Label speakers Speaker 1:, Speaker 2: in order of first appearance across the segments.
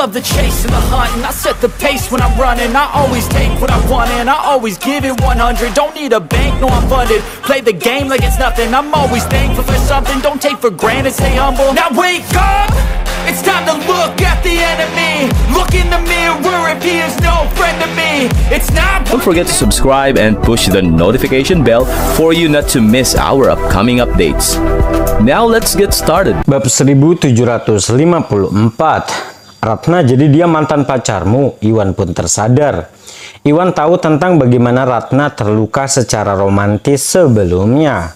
Speaker 1: love the chase and the hunt, and I set the pace when I'm running. I always take what I want and I always give it 100. Don't need a bank, no I'm funded. Play the game like it's nothing. I'm always thankful for something. Don't take for granted, stay humble. Now wake up! It's time to look at the enemy. Look in the mirror if he is no friend to me. It's not.
Speaker 2: Don't forget to subscribe and push the notification bell for you not to miss our upcoming updates. Now let's get started.
Speaker 3: Bab 1754. Ratna, jadi dia mantan pacarmu? Iwan pun tersadar. Iwan tahu tentang bagaimana Ratna terluka secara romantis sebelumnya.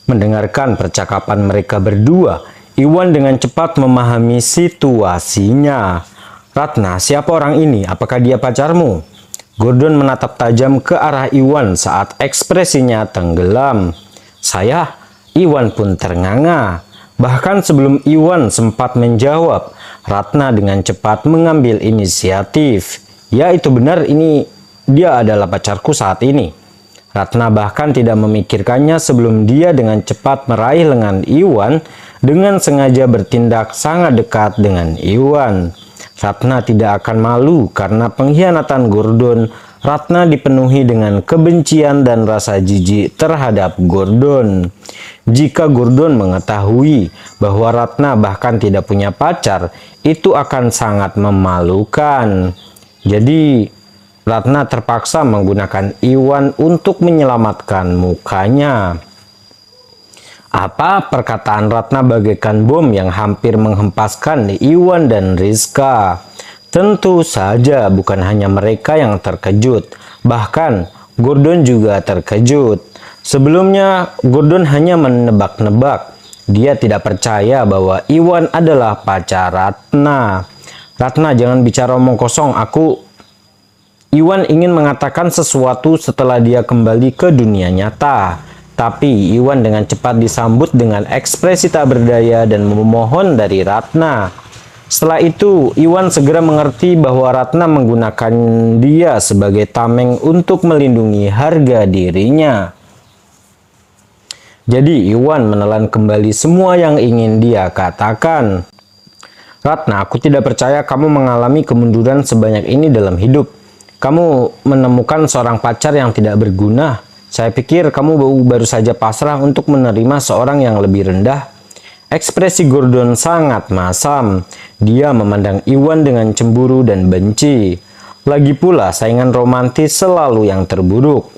Speaker 3: Mendengarkan percakapan mereka berdua, Iwan dengan cepat memahami situasinya. Ratna, siapa orang ini? Apakah dia pacarmu? Gordon menatap tajam ke arah Iwan saat ekspresinya tenggelam. Saya? Iwan pun ternganga. Bahkan sebelum Iwan sempat menjawab, Ratna dengan cepat mengambil inisiatif. Ya, itu benar, dia adalah pacarku saat ini. Ratna bahkan tidak memikirkannya sebelum dia dengan cepat meraih lengan Iwan dengan sengaja bertindak sangat dekat dengan Iwan. Ratna tidak akan malu karena pengkhianatan Gordon. Ratna dipenuhi dengan kebencian dan rasa jijik terhadap Gordon. Jika Gordon mengetahui bahwa Ratna bahkan tidak punya pacar, itu akan sangat memalukan. Jadi Ratna terpaksa menggunakan Iwan untuk menyelamatkan mukanya. Apa perkataan Ratna bagaikan bom yang hampir menghempaskan Iwan dan Rizka. Tentu saja bukan hanya mereka yang terkejut, bahkan Gordon juga terkejut. Sebelumnya Gordon hanya menebak-nebak. Dia tidak percaya bahwa Iwan adalah pacar Ratna. Ratna, jangan bicara omong kosong, Iwan ingin mengatakan sesuatu setelah dia kembali ke dunia nyata. Tapi Iwan dengan cepat disambut dengan ekspresi tak berdaya dan memohon dari Ratna. Setelah itu, Iwan segera mengerti bahwa Ratna menggunakan dia sebagai tameng untuk melindungi harga dirinya. Jadi Iwan menelan kembali semua yang ingin dia katakan. Ratna, aku tidak percaya kamu mengalami kemunduran sebanyak ini dalam hidup. Kamu menemukan seorang pacar yang tidak berguna. Saya pikir kamu baru saja pasrah untuk menerima seorang yang lebih rendah. Ekspresi Gordon sangat masam. Dia memandang Iwan dengan cemburu dan benci. Lagi pula saingan romantis selalu yang terburuk.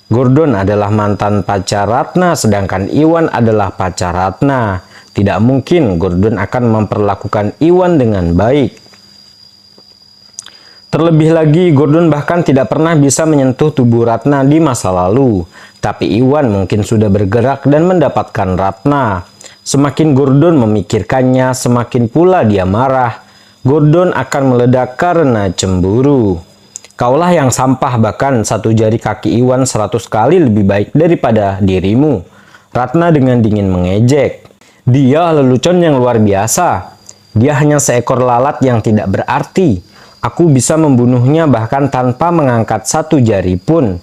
Speaker 3: Gordon adalah mantan pacar Ratna, sedangkan Iwan adalah pacar Ratna. Tidak mungkin Gordon akan memperlakukan Iwan dengan baik. Terlebih lagi, Gordon bahkan tidak pernah bisa menyentuh tubuh Ratna di masa lalu. Tapi Iwan mungkin sudah bergerak dan mendapatkan Ratna. Semakin Gordon memikirkannya, semakin pula dia marah. Gordon akan meledak karena cemburu. Kaulah yang sampah, bahkan satu jari kaki Iwan 100 kali lebih baik daripada dirimu. Ratna dengan dingin mengejek. Dia lelucon yang luar biasa. Dia hanya seekor lalat yang tidak berarti. Aku bisa membunuhnya bahkan tanpa mengangkat satu jari pun.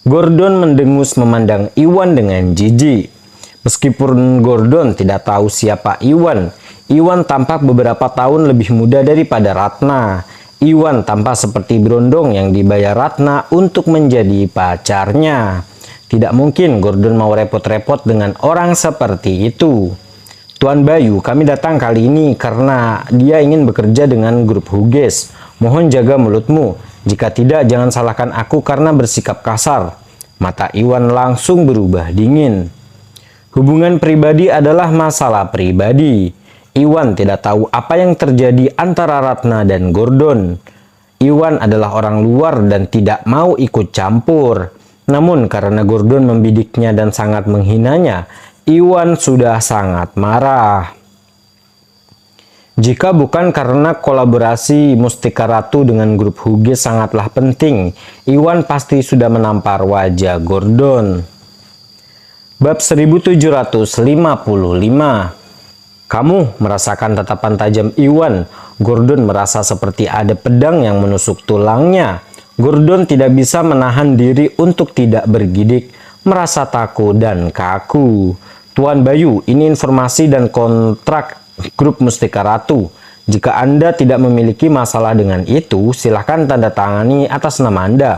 Speaker 3: Gordon mendengus memandang Iwan dengan jijik. Meskipun Gordon tidak tahu siapa Iwan, Iwan tampak beberapa tahun lebih muda daripada Ratna. Iwan tampak seperti berondong yang dibayar Ratna untuk menjadi pacarnya. Tidak mungkin Gordon mau repot-repot dengan orang seperti itu. Tuan Bayu, kami datang kali ini karena dia ingin bekerja dengan grup Hughes. Mohon jaga mulutmu. Jika tidak, jangan salahkan aku karena bersikap kasar. Mata Iwan langsung berubah dingin. Hubungan pribadi adalah masalah pribadi. Iwan tidak tahu apa yang terjadi antara Ratna dan Gordon. Iwan adalah orang luar dan tidak mau ikut campur. Namun karena Gordon membidiknya dan sangat menghinanya, Iwan sudah sangat marah. Jika bukan karena kolaborasi Mustika Ratu dengan grup Hughes sangatlah penting, Iwan pasti sudah menampar wajah Gordon. Bab 1755. Kamu merasakan tatapan tajam Iwan. Gordon merasa seperti ada pedang yang menusuk tulangnya. Gordon tidak bisa menahan diri untuk tidak bergidik, merasa takut dan kaku. Tuan Bayu, ini informasi dan kontrak grup Mustika Ratu. Jika Anda tidak memiliki masalah dengan itu, silahkan tanda tangani atas nama Anda.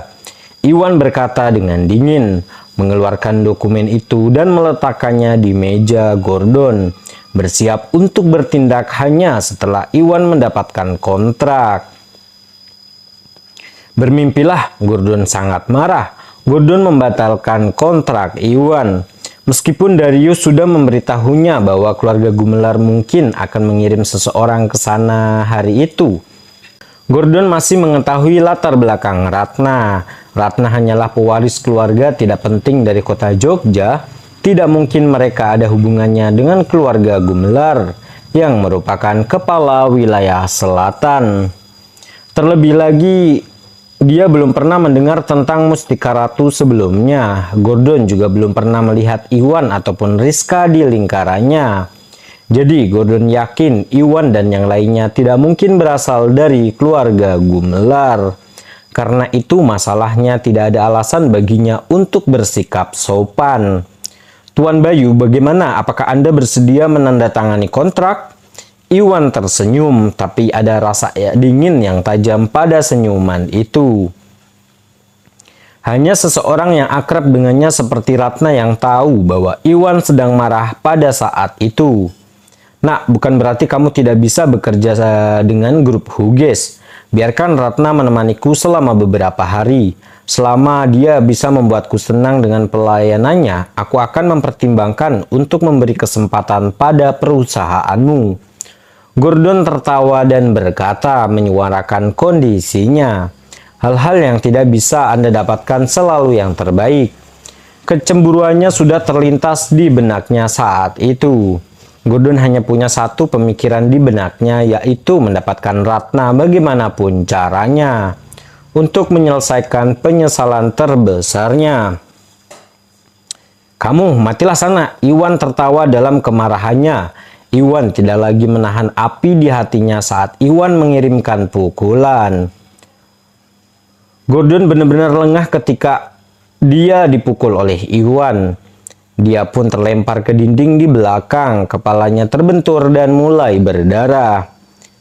Speaker 3: Iwan berkata dengan dingin, mengeluarkan dokumen itu dan meletakkannya di meja Gordon, bersiap untuk bertindak hanya setelah Iwan mendapatkan kontrak. Bermimpilah, Gordon sangat marah. Gordon membatalkan kontrak Iwan. Meskipun Darius sudah memberitahunya bahwa keluarga Gumelar mungkin akan mengirim seseorang ke sana hari itu, Gordon masih mengetahui latar belakang Ratna. Ratna hanyalah pewaris keluarga tidak penting dari kota Jogja. Tidak mungkin mereka ada hubungannya dengan keluarga Gumelar yang merupakan kepala wilayah selatan. Terlebih lagi, dia belum pernah mendengar tentang Mustika Ratu sebelumnya. Gordon juga belum pernah melihat Iwan ataupun Rizka di lingkarannya. Jadi Gordon yakin Iwan dan yang lainnya tidak mungkin berasal dari keluarga Gumelar. Karena itu masalahnya tidak ada alasan baginya untuk bersikap sopan. Tuan Bayu, bagaimana? Apakah Anda bersedia menandatangani kontrak? Iwan tersenyum, tapi ada rasa dingin yang tajam pada senyuman itu. Hanya seseorang yang akrab dengannya seperti Ratna yang tahu bahwa Iwan sedang marah pada saat itu. Nak, bukan berarti kamu tidak bisa bekerja dengan grup Huges. Biarkan Ratna menemaniku selama beberapa hari. Selama dia bisa membuatku senang dengan pelayanannya, aku akan mempertimbangkan untuk memberi kesempatan pada perusahaanmu. Gordon tertawa dan berkata, menyuarakan kondisinya. Hal-hal yang tidak bisa Anda dapatkan selalu yang terbaik. Kecemburuannya sudah terlintas di benaknya saat itu. Gordon hanya punya satu pemikiran di benaknya, yaitu mendapatkan Ratna bagaimanapun caranya untuk menyelesaikan penyesalan terbesarnya. Kamu, matilah sana. Iwan tertawa dalam kemarahannya. Iwan tidak lagi menahan api di hatinya saat Iwan mengirimkan pukulan. Gordon benar-benar lengah ketika dia dipukul oleh Iwan. Dia pun terlempar ke dinding di belakang, kepalanya terbentur dan mulai berdarah.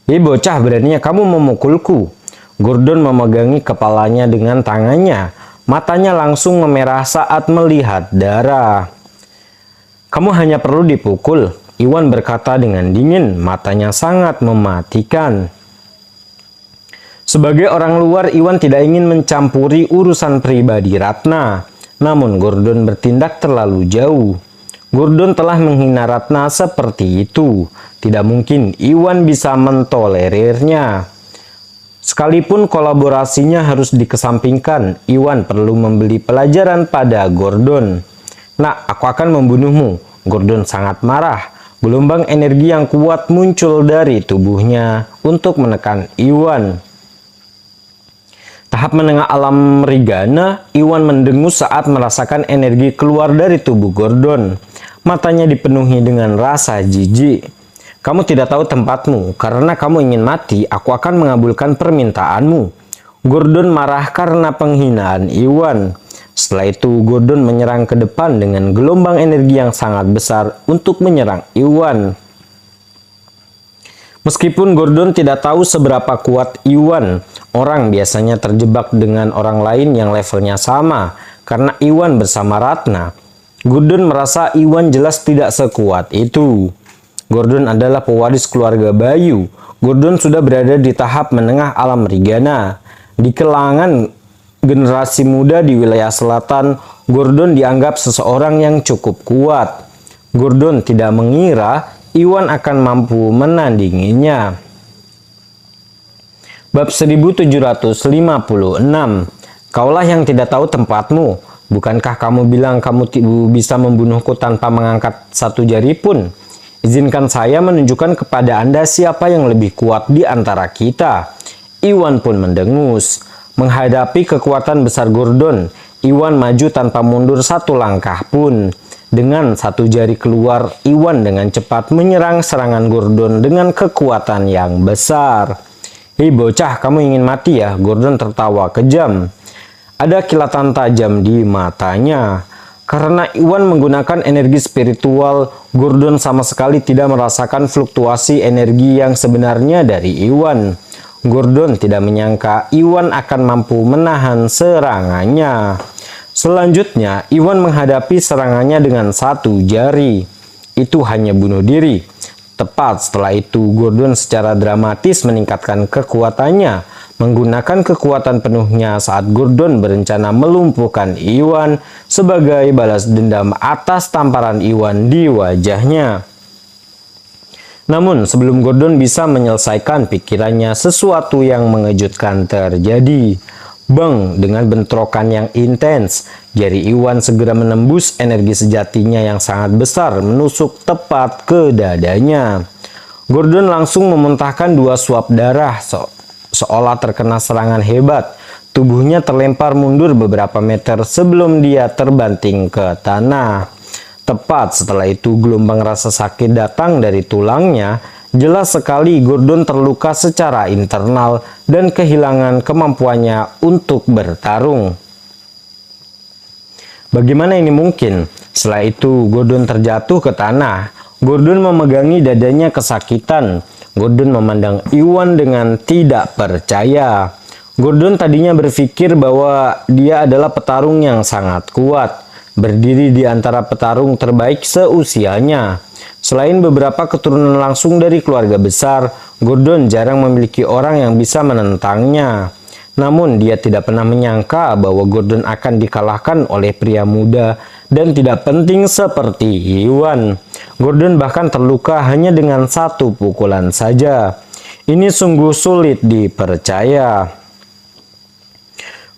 Speaker 3: Bocah, beraninya kamu memukulku. Gordon memegangi kepalanya dengan tangannya. Matanya langsung memerah saat melihat darah. Kamu hanya perlu dipukul, Iwan berkata dengan dingin, matanya sangat mematikan. Sebagai orang luar, Iwan tidak ingin mencampuri urusan pribadi Ratna. Namun Gordon bertindak terlalu jauh. Gordon telah menghina Ratna seperti itu. Tidak mungkin Iwan bisa mentolerirnya. Sekalipun kolaborasinya harus dikesampingkan, Iwan perlu memberi pelajaran pada Gordon. Nak, aku akan membunuhmu. Gordon sangat marah. Gelombang energi yang kuat muncul dari tubuhnya untuk menekan Iwan. Tahap menengah alam Rigana, Iwan mendengus saat merasakan energi keluar dari tubuh Gordon. Matanya dipenuhi dengan rasa jijik. Kamu tidak tahu tempatmu, karena kamu ingin mati, aku akan mengabulkan permintaanmu. Gordon marah karena penghinaan Iwan. Setelah itu, Gordon menyerang ke depan dengan gelombang energi yang sangat besar untuk menyerang Iwan. Meskipun Gordon tidak tahu seberapa kuat Iwan, orang biasanya terjebak dengan orang lain yang levelnya sama, karena Iwan bersama Ratna. Gordon merasa Iwan jelas tidak sekuat itu. Gordon adalah pewaris keluarga Bayu. Gordon sudah berada di tahap menengah alam Rigana. Di kalangan generasi muda di wilayah selatan, Gordon dianggap seseorang yang cukup kuat. Gordon tidak mengira Iwan akan mampu menandinginya. Bab 1756. Kaulah yang tidak tahu tempatmu. Bukankah kamu bilang kamu bisa membunuhku tanpa mengangkat satu jari pun? Izinkan saya menunjukkan kepada Anda siapa yang lebih kuat di antara kita. Iwan pun mendengus. Menghadapi kekuatan besar Gordon, Iwan maju tanpa mundur satu langkah pun. Dengan satu jari keluar, Iwan dengan cepat menyerang serangan Gordon dengan kekuatan yang besar. Hei bocah, kamu ingin mati ya? Gordon tertawa kejam. Ada kilatan tajam di matanya. Karena Iwan menggunakan energi spiritual, Gordon sama sekali tidak merasakan fluktuasi energi yang sebenarnya dari Iwan. Gordon tidak menyangka Iwan akan mampu menahan serangannya. Selanjutnya, Iwan menghadapi serangannya dengan satu jari. Itu hanya bunuh diri. Tepat setelah itu, Gordon secara dramatis meningkatkan kekuatannya, menggunakan kekuatan penuhnya saat Gordon berencana melumpuhkan Iwan sebagai balas dendam atas tamparan Iwan di wajahnya. Namun, sebelum Gordon bisa menyelesaikan pikirannya, sesuatu yang mengejutkan terjadi. Bang, dengan bentrokan yang intens, jari Iwan segera menembus energi sejatinya yang sangat besar, menusuk tepat ke dadanya. Gordon langsung memuntahkan 2 suap darah, seolah terkena serangan hebat. Tubuhnya terlempar mundur beberapa meter sebelum dia terbanting ke tanah. Tepat setelah itu, gelombang rasa sakit datang dari tulangnya. Jelas sekali Gordon terluka secara internal dan kehilangan kemampuannya untuk bertarung. Bagaimana ini mungkin? Setelah itu, Gordon terjatuh ke tanah. Gordon memegangi dadanya kesakitan. Gordon memandang Iwan dengan tidak percaya. Gordon tadinya berpikir bahwa dia adalah petarung yang sangat kuat, berdiri di antara petarung terbaik seusianya. Selain beberapa keturunan langsung dari keluarga besar, Gordon jarang memiliki orang yang bisa menentangnya. Namun dia tidak pernah menyangka bahwa Gordon akan dikalahkan oleh pria muda dan tidak penting seperti Iwan. Gordon bahkan terluka hanya dengan 1 pukulan saja. Ini sungguh sulit dipercaya.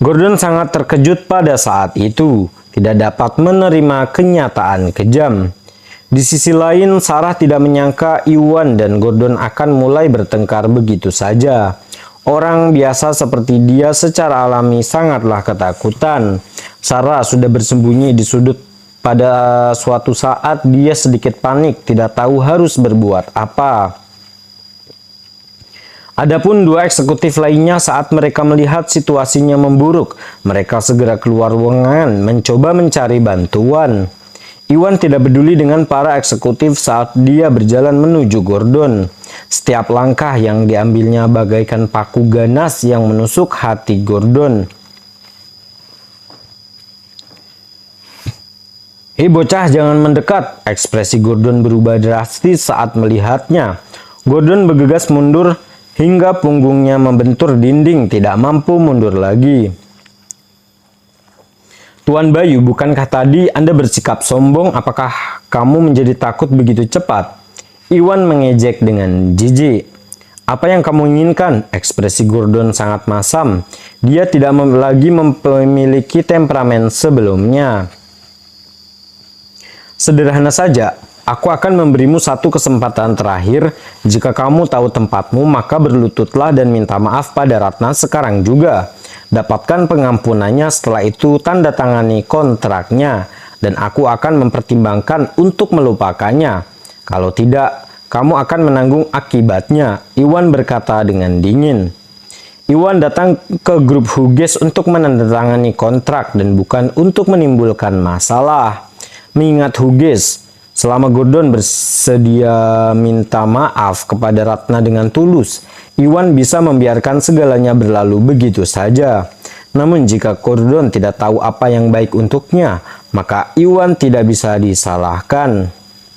Speaker 3: Gordon sangat terkejut pada saat itu, tidak dapat menerima kenyataan kejam. Di sisi lain, Sarah tidak menyangka Iwan dan Gordon akan mulai bertengkar begitu saja. Orang biasa seperti dia secara alami sangatlah ketakutan. Sarah sudah bersembunyi di sudut. Pada suatu saat dia sedikit panik, tidak tahu harus berbuat apa. Adapun 2 eksekutif lainnya saat mereka melihat situasinya memburuk, mereka segera keluar ruangan mencoba mencari bantuan. Iwan tidak peduli dengan para eksekutif saat dia berjalan menuju Gordon. Setiap langkah yang diambilnya bagaikan paku ganas yang menusuk hati Gordon. "Hei bocah, jangan mendekat." Ekspresi Gordon berubah drastis saat melihatnya. Gordon bergegas mundur hingga punggungnya membentur dinding, tidak mampu mundur lagi. "Tuan Bayu, bukankah tadi Anda bersikap sombong? Apakah kamu menjadi takut begitu cepat?" Iwan mengejek dengan jijik. "Apa yang kamu inginkan?" Ekspresi Gordon sangat masam. Dia tidak lagi memiliki temperamen sebelumnya. "Sederhana saja, aku akan memberimu 1 kesempatan terakhir. Jika kamu tahu tempatmu, maka berlututlah dan minta maaf pada Ratna sekarang juga. Dapatkan pengampunannya, setelah itu tanda tangani kontraknya, dan aku akan mempertimbangkan untuk melupakannya. Kalau tidak, kamu akan menanggung akibatnya," Iwan berkata dengan dingin. Iwan datang ke grup Hughes untuk menandatangani kontrak dan bukan untuk menimbulkan masalah. Mengingat Hughes, selama Gordon bersedia minta maaf kepada Ratna dengan tulus, Iwan bisa membiarkan segalanya berlalu begitu saja. Namun jika Gordon tidak tahu apa yang baik untuknya, maka Iwan tidak bisa disalahkan.